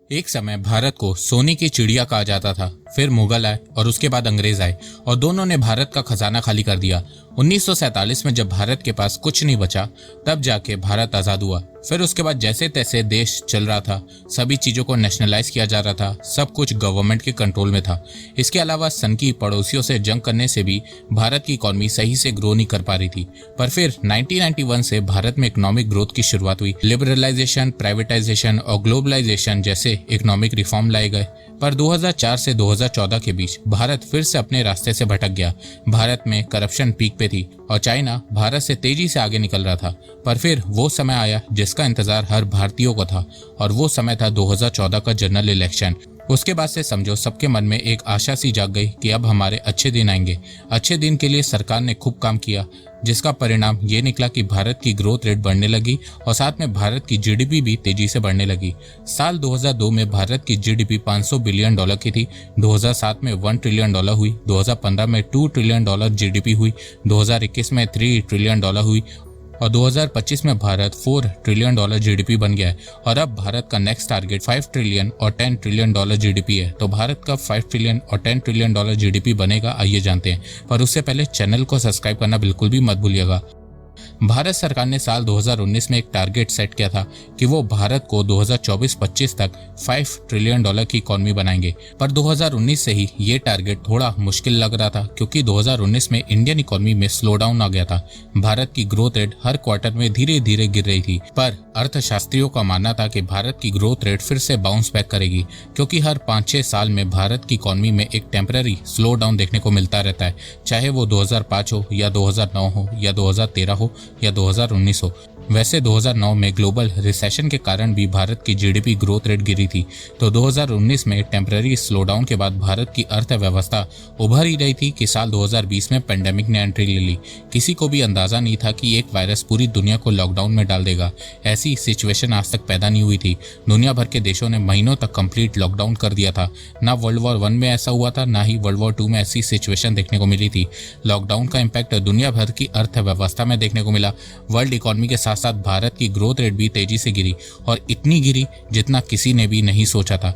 एक समय भारत को सोने की चिड़िया कहा जाता था। फिर मुगल आए और उसके बाद अंग्रेज आए और दोनों ने भारत का खजाना खाली कर दिया। 1947 में जब भारत के पास कुछ नहीं बचा तब जाके भारत आजाद हुआ। फिर उसके बाद जैसे तैसे देश चल रहा था, सभी चीजों को नेशनलाइज किया जा रहा था, सब कुछ गवर्नमेंट के कंट्रोल में था। इसके अलावा सन की पड़ोसियों से जंग करने से भी भारत की इकोनॉमी सही से ग्रो नहीं कर पा रही थी। पर फिर 1991 से भारत में इकोनॉमिक ग्रोथ की शुरुआत हुई। लिबरलाइजेशन, प्राइवेटाइजेशन और ग्लोबलाइजेशन जैसे इकोनॉमिक रिफॉर्म लाए गए। पर 2004 से 2014 के बीच भारत फिर से अपने रास्ते से भटक गया। भारत में करप्शन पीक पे थी और चाइना भारत से तेजी से आगे निकल रहा था। पर फिर वो समय आया जिसका इंतजार हर भारतीयों को था और वो समय था 2014 का जनरल इलेक्शन। उसके बाद से समझो सबके मन में एक आशा सी जाग गई कि अब हमारे अच्छे दिन आएंगे। अच्छे दिन के लिए सरकार ने खूब काम किया, जिसका परिणाम ये निकला कि भारत की ग्रोथ रेट बढ़ने लगी और साथ में भारत की जीडीपी भी तेजी से बढ़ने लगी। साल 2002 में भारत की जीडीपी 500 बिलियन डॉलर की थी। 2007 में 1 ट्रिलियन डॉलर हुई। 2015 में 2 ट्रिलियन डॉलर जीडीपी हुई। 2021 में 3 ट्रिलियन डॉलर हुई और 2025 में भारत 4 ट्रिलियन डॉलर जीडीपी बन गया है। और अब भारत का नेक्स्ट टारगेट 5 ट्रिलियन और 10 ट्रिलियन डॉलर जीडीपी है। तो भारत का 5 ट्रिलियन और 10 ट्रिलियन डॉलर जीडीपी बनेगा, आइए जानते हैं। पर उससे पहले चैनल को सब्सक्राइब करना बिल्कुल भी मत भूलिएगा। भारत सरकार ने साल 2019 में एक टारगेट सेट किया था कि वो भारत को 2024-25 तक 5 ट्रिलियन डॉलर की इकोनॉमी बनाएंगे। पर 2019 से ही ये टारगेट थोड़ा मुश्किल लग रहा था, क्योंकि 2019 में इंडियन इकोनॉमी में स्लो डाउन आ गया था। भारत की ग्रोथ रेट हर क्वार्टर में धीरे धीरे गिर रही थी। पर अर्थशास्त्रियों का मानना था कि भारत की ग्रोथ रेट फिर से बाउंस बैक करेगी, क्योंकि हर 5-6 साल में भारत की इकोनॉमी में एक टेम्पररी स्लो डाउन देखने को मिलता रहता है, चाहे वो 2005 हो या 2009 हो या 2013 हो या 2019 हो। वैसे 2009 में ग्लोबल रिसेशन के कारण भी भारत की जीडीपी ग्रोथ रेट गिरी थी। तो 2019 में टेम्पररी स्लोडाउन के बाद भारत की अर्थव्यवस्था उभर ही रही थी कि साल 2020 में पेंडेमिक ने एंट्री ले ली। किसी को भी अंदाजा नहीं था कि एक वायरस पूरी दुनिया को लॉकडाउन में डाल देगा। ऐसी सिचुएशन आज तक पैदा नहीं हुई थी। दुनिया भर के देशों ने महीनों तक कंप्लीट लॉकडाउन कर दिया था। ना वर्ल्ड वॉर 1 में ऐसा हुआ था, ना ही वर्ल्ड वॉर 2 में ऐसी सिचुएशन देखने को मिली थी। लॉकडाउन का इम्पैक्ट दुनिया भर की अर्थव्यवस्था में देखने को मिला। वर्ल्ड इकोनॉमी के साथ साथ भारत की ग्रोथ रेट भी तेजी से गिरी और इतनी गिरी जितना किसी ने भी नहीं सोचा था।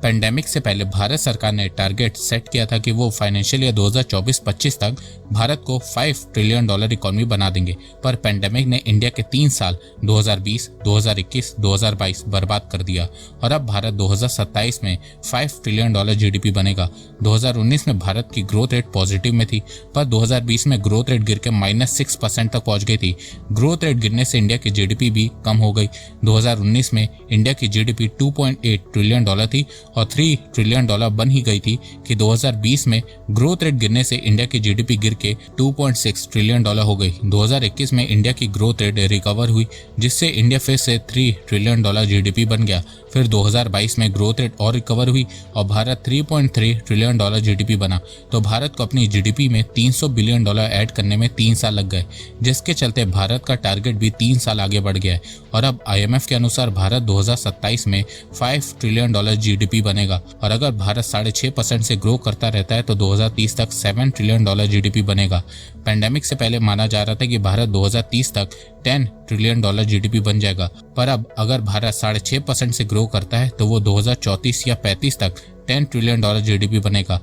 पेंडेमिक से पहले भारत सरकार ने टारगेट सेट किया था कि वो फाइनेंशियल ईयर 2024-25 तक भारत को 5 ट्रिलियन डॉलर इकोनॉमी बना देंगे। पर पेंडेमिक ने इंडिया के 3 साल 2020, 2021, 2022 बर्बाद कर दिया और अब भारत 2027 में 5 ट्रिलियन डॉलर जीडीपी बनेगा। 2019 में भारत की ग्रोथ रेट पॉजिटिव में थी, पर 2020 में ग्रोथ रेट गिर के -6% तक पहुंच गई थी। ग्रोथ रेट गिरने से इंडिया की जीडीपी भी कम हो गई। 2019 में इंडिया की जीडीपी 2.8 ट्रिलियन डॉलर थी और 3 ट्रिलियन डॉलर बन ही गई थी कि 2020 में ग्रोथ रेट गिरने से इंडिया की जीडीपी गिर के 2.6 ट्रिलियन डॉलर हो गई। 2021 में इंडिया की ग्रोथ रेट रिकवर हुई, जिससे इंडिया फिर से 3 ट्रिलियन डॉलर जीडीपी बन गया। फिर 2022 में ग्रोथ रेट और रिकवर हुई और भारत 3.3 ट्रिलियन डॉलर जीडीपी बना। तो भारत को अपनी जीडीपी में 300 बिलियन डॉलर ऐड करने में 3 साल लग गए, जिसके चलते भारत का टारगेट भी 3 साल आगे बढ़ गया है। और अब IMF के अनुसार भारत 2027 में 5 ट्रिलियन डॉलर जीडीपी बनेगा और अगर भारत 6.5% से ग्रो करता रहता है तो 2030 तक 7 ट्रिलियन डॉलर जीडीपी बनेगा। पेंडेमिक से पहले माना जा रहा था कि भारत 2030 तक 10 ट्रिलियन डॉलर जीडीपी बन जाएगा, पर अब अगर भारत 6.5% से ग्रो करता है तो वो 2034 या 35 तक 10 ट्रिलियन डॉलर जीडीपी बनेगा।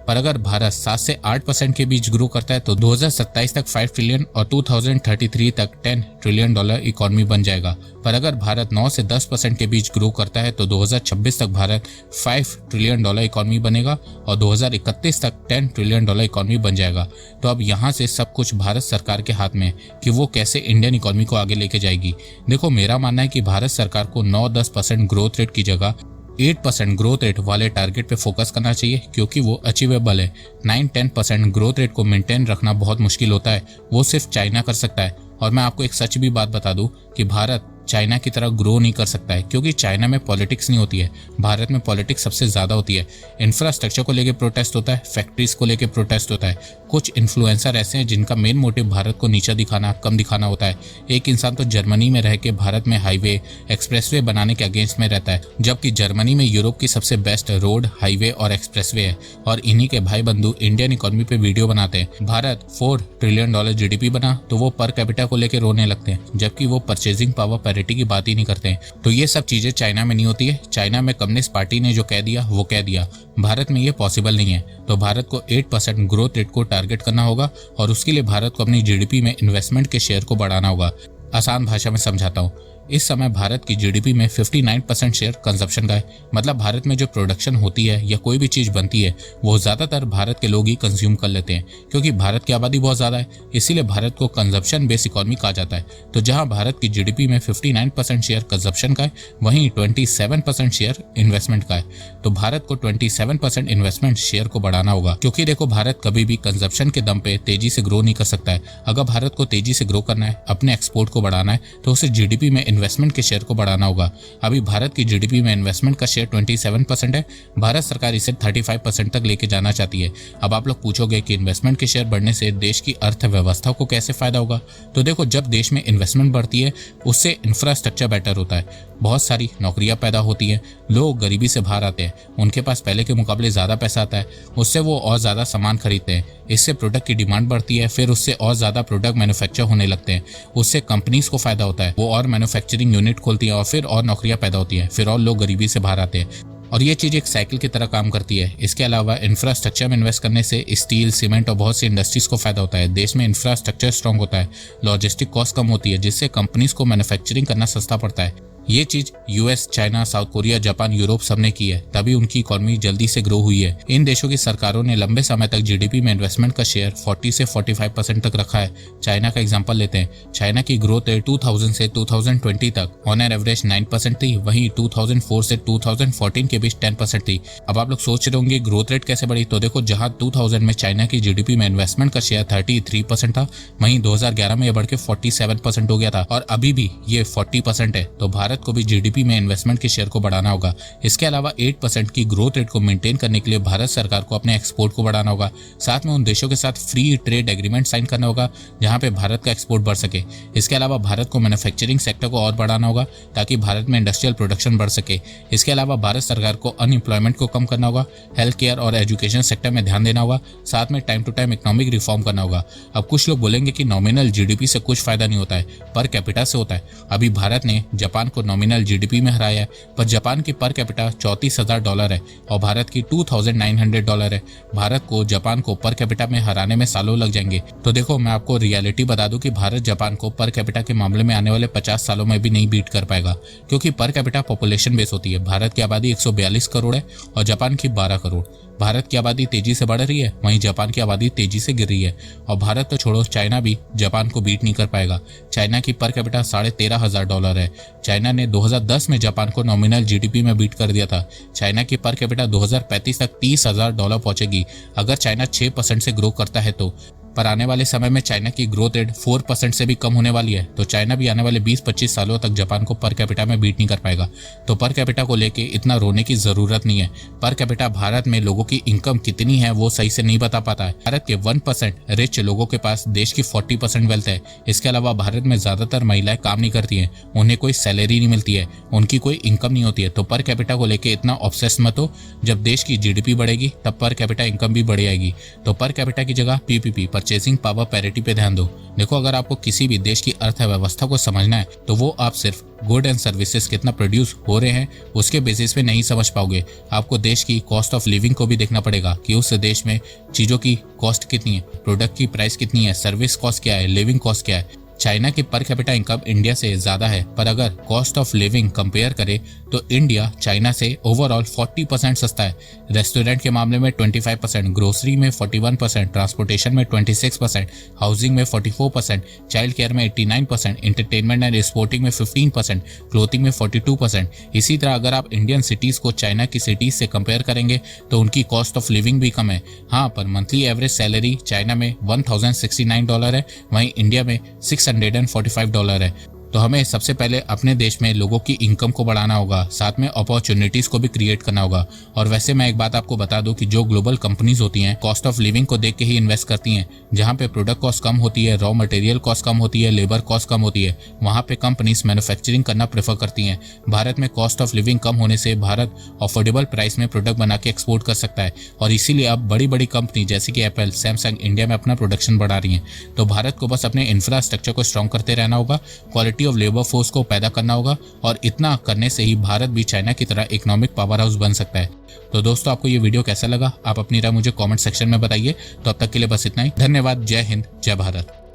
पर अगर भारत 7 से 8% के बीच ग्रो करता है तो 2027 तक 5 ट्रिलियन और 2033 तक 10 ट्रिलियन डॉलर इकोनॉमी बन जाएगा। पर अगर भारत 9 से 10% के बीच ग्रो करता है तो 2026 तक भारत 5 ट्रिलियन डॉलर इकोनॉमी बनेगा और 2031 तक 10 ट्रिलियन डॉलर इकोनॉमी बन जाएगा। तो अब यहाँ से सब कुछ भारत सरकार के हाथ में है कि वो कैसे इंडियन इकोनॉमी को आगे लेके जाएगी। देखो, मेरा मानना है कि भारत सरकार को 9-10% ग्रोथ रेट की जगह 8% ग्रोथ रेट वाले टारगेट पे फोकस करना चाहिए, क्योंकि वो अचीवेबल है। 9-10% ग्रोथ रेट को मेंटेन रखना बहुत मुश्किल होता है, वो सिर्फ चाइना कर सकता है। और मैं आपको एक सच भी बात बता दूं कि भारत चाइना की तरह ग्रो नहीं कर सकता है, क्योंकि चाइना में पॉलिटिक्स नहीं होती है, भारत में पॉलिटिक्स सबसे ज़्यादा होती है। इंफ्रास्ट्रक्चर को लेके प्रोटेस्ट होता है, फैक्ट्रीज को लेके प्रोटेस्ट होता है। कुछ इन्फ्लुएंसर ऐसे हैं जिनका मेन मोटिव भारत को नीचा दिखाना, कम दिखाना होता है। एक इंसान तो जर्मनी में रह के भारत में हाईवे, एक्सप्रेसवे बनाने के अगेंस्ट में रहता है, जबकि जर्मनी में यूरोप की सबसे बेस्ट रोड, हाईवे और एक्सप्रेसवे है। और इन्हीं के भाई बंधु इंडियन इकोनॉमी पे वीडियो बनाते हैं। भारत 4 ट्रिलियन डॉलर जीडीपी बना तो वो पर कैपिटा को लेके रोने लगते हैं, जबकि वो परचेजिंग पावर पर पैरिटी की बात ही नहीं करते हैं। तो ये सब चीजें चाइना में नहीं होती है। चाइना में कम्युनिस्ट पार्टी ने जो कह दिया वो कह दिया। भारत में ये पॉसिबल नहीं है। तो भारत को 8% ग्रोथ रेट को टारगेट करना होगा और उसके लिए भारत को अपनी जीडीपी में इन्वेस्टमेंट के शेयर को बढ़ाना होगा। आसान भाषा में समझाता हूँ, इस समय भारत की जीडीपी में 59% शेयर कंजप्शन का है। मतलब भारत में जो प्रोडक्शन होती है या कोई भी चीज बनती है वो ज्यादातर भारत के लोग ही कंज्यूम कर लेते हैं, क्योंकि भारत की आबादी बहुत ज्यादा है, इसीलिए भारत को कंजप्शन बेस्ड इकोनॉमी कहा जाता है। तो जहां भारत की जीडीपी में 59% शेयर कंजप्शन का है, वहीं 27% शेयर इन्वेस्टमेंट का है। तो भारत को 27% इन्वेस्टमेंट शेयर को बढ़ाना होगा, क्योंकि देखो भारत कभी भी कंजप्शन के दम पे तेजी से ग्रो नहीं कर सकता है। अगर भारत को तेजी से ग्रो करना है, अपने एक्सपोर्ट को बढ़ाना है, तो उसे जीडीपी में इन्वेस्टमेंट के शेयर को बढ़ाना होगा। अभी भारत की जीडीपी में इन्वेस्टमेंट का शेयर 27% है। भारत सरकार इसे 35% तक लेके जाना चाहती है। अब आप लोग पूछोगे कि इन्वेस्टमेंट के शेयर बढ़ने से देश की अर्थव्यवस्था को कैसे फायदा होगा। तो देखो, जब देश में इन्वेस्टमेंट बढ़ती है उससे इंफ्रास्ट्रक्चर बेटर होता है, बहुत सारी नौकरियां पैदा होती हैं, लोग गरीबी से बाहर आते हैं, उनके पास पहले के मुकाबले ज्यादा पैसा आता है, उससे वो और ज्यादा सामान खरीदते हैं, इससे प्रोडक्ट की डिमांड बढ़ती है, फिर उससे और ज्यादा प्रोडक्ट मैन्युफैक्चर होने लगते हैं, उससे कंपनीज को फायदा होता है, वो और मैन्युफैक्चरिंग यूनिट खोलती है और फिर और नौकरियां पैदा होती हैं, फिर और लोग गरीबी से बाहर आते हैं। और ये चीज एक साइकिल की तरह काम करती है। इसके अलावा इंफ्रास्ट्रक्चर में इन्वेस्ट करने से स्टील, सीमेंट और बहुत सी इंडस्ट्रीज को फायदा होता है। देश में इंफ्रास्ट्रक्चर स्ट्रांग होता है, लॉजिस्टिक कॉस्ट कम होती है, जिससे कंपनीज को मैन्युफैक्चरिंग करना सस्ता पड़ता है। ये चीज US, China, south Korea, Japan, Europe सबने की है, तभी उनकी इकोनॉमी जल्दी से ग्रो हुई है। इन देशों की सरकारों ने लंबे समय तक जीडीपी में इन्वेस्टमेंट का शेयर 40 से 45% तक रखा है। चाइना का एग्जांपल लेते हैं। चाइना की ग्रोथ रेट 2000 से 2020 तक ऑन एन एवरेज 9% थी, वहीं 2004 से 2014 के बीच 10% थी। अब आप लोग सोच रहे होंगे ग्रोथ रेट कैसे बढ़ी। तो देखो, जहां 2000 में चाइना की जीडीपी में इन्वेस्टमेंट का शेयर 33% था, वहीं 2011 में यह बढ़ के 47% हो गया था और अभी भी ये 40% है। तो भारत को भी जीडीपी में इन्वेस्टमेंट के शेयर को बढ़ाना होगा। इसके अलावा 8% की ग्रोथ रेट को मेंटेन करने के लिए भारत सरकार को अपने एक्सपोर्ट को बढ़ाना होगा। साथ में उन देशों के साथ फ्री ट्रेड एग्रीमेंट साइन करना होगा जहां पे भारत का एक्सपोर्ट बढ़ सके। इसके अलावा भारत को मैन्युफैक्चरिंग सेक्टर को और बढ़ाना होगा ताकि भारत में इंडस्ट्रियल प्रोडक्शन बढ़ सके। इसके अलावा भारत सरकार को अनएम्प्लॉयमेंट को कम करना होगा, हेल्थ केयर और एजुकेशन सेक्टर में ध्यान देना होगा, साथ में time to time economic reform करना होगा। अब कुछ लोग बोलेंगे कि नॉमिनल जीडीपी से कुछ फायदा नहीं होता है, पर कैपिटा से होता है। अभी भारत ने जापान को नॉमिनल जीडीपी में हराया है, पर जापान की पर कैपिटा $34,000 है और भारत की $2,900 है। भारत को जापान को पर कैपिटा में हराने में सालों लग जाएंगे। तो देखो, मैं आपको रियलिटी बता दूं कि भारत जापान को पर कैपिटा के मामले में आने वाले 50 सालों में भी नहीं बीट कर पाएगा, क्योंकि पर कैपिटा पॉपुलेशन बेस होती है। भारत की आबादी 142 करोड़ है और जापान की 12 करोड़। भारत की आबादी तेजी से बढ़ रही है, वहीं जापान की आबादी तेजी से गिर रही है। और भारत तो छोड़ो, चाइना भी जापान को बीट नहीं कर पाएगा। चाइना की पर कैपिटा $13,500 है। चाइना ने 2010 में जापान को नॉमिनल जीडीपी में बीट कर दिया था। चाइना की पर कैपिटा 2035 तक $30,000 पहुंचेगी अगर चाइना 6% से ग्रो करता है तो। पर आने वाले समय में चाइना की ग्रोथ रेट 4% से भी कम होने वाली है, तो चाइना भी आने वाले 20-25 सालों तक जापान को पर कैपिटा में बीट नहीं कर पाएगा। तो पर कैपिटा को लेके इतना रोने की जरूरत नहीं है। पर कैपिटा भारत में लोगों की इनकम कितनी है वो सही से नहीं बता पाता है। भारत के 1% रिच लोगों के पास देश की 40% वेल्थ है। इसके अलावा भारत में ज्यादातर महिलाएं काम नहीं करती है, उन्हें कोई सैलरी नहीं मिलती है, उनकी कोई इनकम नहीं होती है। तो पर कैपिटा को लेके इतना ऑब्सेस मत हो। जब देश की जीडीपी बढ़ेगी तब पर कैपिटा इनकम भी बढ़ जाएगी। तो पर कैपिटा की जगह पीपीपी, परचेसिंग पावर पैरिटी पे ध्यान दो। देखो, अगर आपको किसी भी देश की अर्थव्यवस्था को समझना है तो वो आप सिर्फ गुड एंड सर्विसेज कितना प्रोड्यूस हो रहे हैं उसके बेसिस पे नहीं समझ पाओगे। आपको देश की कॉस्ट ऑफ लिविंग को भी देखना पड़ेगा कि उस देश में चीजों की कॉस्ट कितनी है, प्रोडक्ट की प्राइस कितनी है, सर्विस कॉस्ट क्या है, लिविंग कॉस्ट क्या है। चाइना की पर कैपिटा इनकम इंडिया से ज्यादा है, पर अगर कॉस्ट ऑफ लिविंग कंपेयर करें तो इंडिया चाइना से ओवरऑल 40% सस्ता है। रेस्टोरेंट के मामले में 25%, ग्रोसरी में 41%, ट्रांसपोर्टेशन में 26%, हाउसिंग में 44%, चाइल्ड केयर में 89%, एंटरटेनमेंट एंड स्पोर्टिंग में 15%, क्लोथिंग में 42%। इसी तरह अगर आप इंडियन सिटीज को चाइना की सिटीज से कंपेयर करेंगे तो उनकी कॉस्ट ऑफ लिविंग भी कम है। हाँ, पर मंथली एवरेज सैलरी चाइना में $1,069 है, वहीं इंडिया में $645 है। तो हमें सबसे पहले अपने देश में लोगों की इनकम को बढ़ाना होगा, साथ में अपॉर्चुनिटीज को भी क्रिएट करना होगा। और वैसे मैं एक बात आपको बता दूं कि जो ग्लोबल कंपनीज होती हैं कॉस्ट ऑफ लिविंग को देख के ही इन्वेस्ट करती हैं। जहां पे प्रोडक्ट कॉस्ट कम होती है, रॉ मटेरियल कॉस्ट कम होती है, लेबर कॉस्ट कम होती है, वहां पे कंपनीज मैन्युफैक्चरिंग करना प्रेफर करती हैं। भारत में कॉस्ट ऑफ लिविंग कम होने से भारत अफोर्डेबल प्राइस में प्रोडक्ट बना के एक्सपोर्ट कर सकता है और इसीलिए अब बड़ी बड़ी कंपनी जैसे कि एप्पल, सैमसंग इंडिया में अपना प्रोडक्शन बढ़ा रही है। तो भारत को बस अपने इंफ्रास्ट्रक्चर को स्ट्रॉन्ग करते रहना होगा, क्वालिटी ऑफ लेबर फोर्स को पैदा करना होगा और इतना करने से ही भारत भी चाइना की तरह इकोनॉमिक पावर हाउस बन सकता है। तो दोस्तों, आपको ये वीडियो कैसा लगा? आप अपनी राय मुझे कमेंट सेक्शन में बताइए। तो अब तक के लिए बस इतना ही। धन्यवाद। जय हिंद, जय भारत।